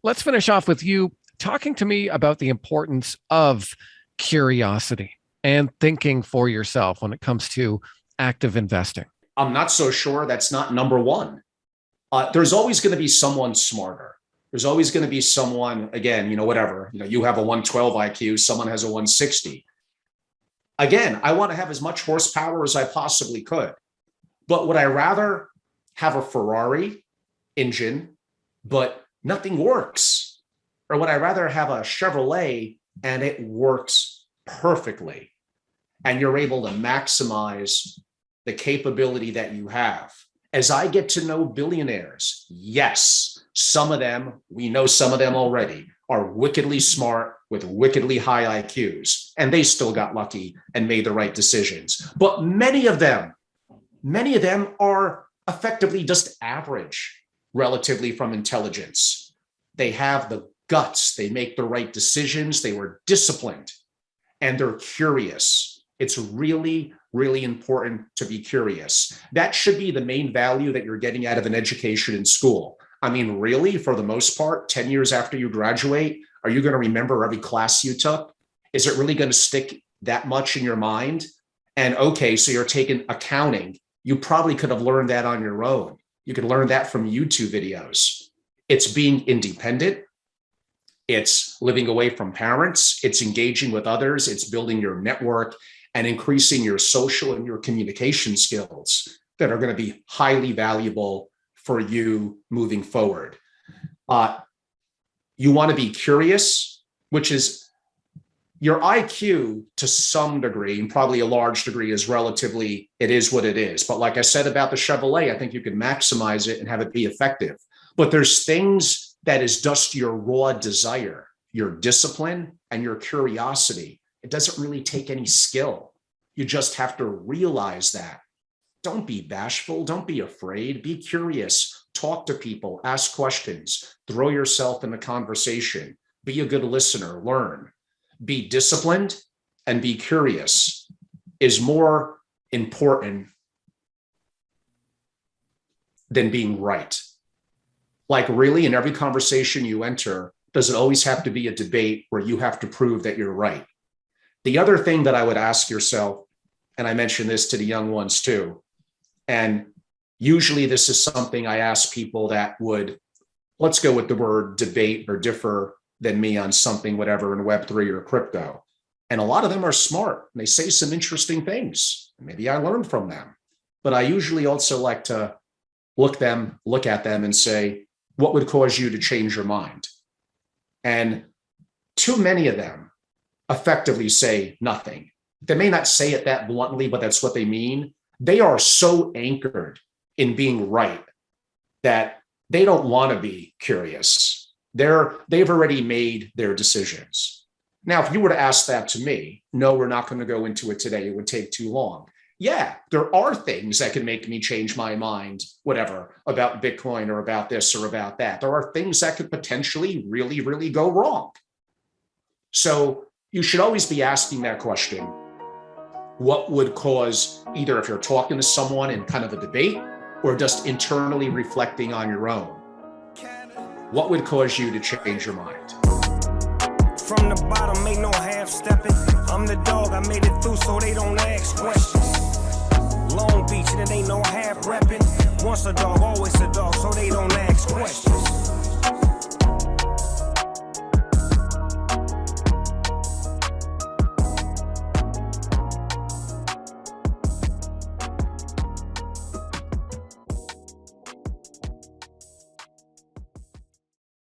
Let's finish off with you talking to me about the importance of curiosity and thinking for yourself when it comes to active investing. I'm not so sure that's not number one. There's always going to be someone smarter. There's always going to be someone, again, whatever, you have a 112 IQ, someone has a 160. Again, I want to have as much horsepower as I possibly could. But would I rather have a Ferrari engine, but nothing works? Or would I rather have a Chevrolet and it works perfectly? And you're able to maximize the capability that you have. As I get to know billionaires, yes, some of them, we know some of them already, are wickedly smart with wickedly high IQs, and they still got lucky and made the right decisions. But many of them are effectively just average relatively from intelligence. They have the guts, they make the right decisions, they were disciplined, and they're curious. It's really, really important to be curious. That should be the main value that you're getting out of an education in school. I mean, really, for the most part, 10 years after you graduate, are you going to remember every class you took? Is it really going to stick that much in your mind? And okay, so you're taking accounting. You probably could have learned that on your own. You could learn that from YouTube videos. It's being independent. It's living away from parents. It's engaging with others. It's building your network and increasing your social and your communication skills that are going to be highly valuable for you moving forward. You want to be curious, which is your IQ to some degree, and probably a large degree, is relatively, it is what it is. But like I said about the Chevrolet, I think you can maximize it and have it be effective. But there's things that is just your raw desire, your discipline, and your curiosity. It doesn't really take any skill. You just have to realize that. Don't be bashful. Don't be afraid. Be curious. Talk to people. Ask questions. Throw yourself in the conversation. Be a good listener. Learn. Be disciplined and be curious is more important than being right. Like, really, in every conversation you enter, does it always have to be a debate where you have to prove that you're right? The other thing that I would ask yourself, and I mention this to the young ones too, and usually this is something I ask people that would, let's go with the word debate or differ than me on something, whatever, in Web3 or crypto. And a lot of them are smart. And they say some interesting things. Maybe I learned from them. But I usually also like to look at them and say, what would cause you to change your mind? And too many of them effectively say nothing. They may not say it that bluntly, but that's what they mean. They are so anchored in being right that they don't want to be curious. They've already made their decisions. Now, if you were to ask that to me, no, we're not going to go into it today. It would take too long. Yeah, there are things that can make me change my mind, whatever, about Bitcoin or about this or about that. There are things that could potentially really, really go wrong. So you should always be asking that question. What would cause, either if you're talking to someone in kind of a debate or just internally reflecting on your own, what would cause you to change your mind? From the bottom, ain't no half stepping. I'm the dog, I made it through so they don't ask questions. Long Beach, and it ain't no half repping. Once a dog, always a dog, so they don't ask questions.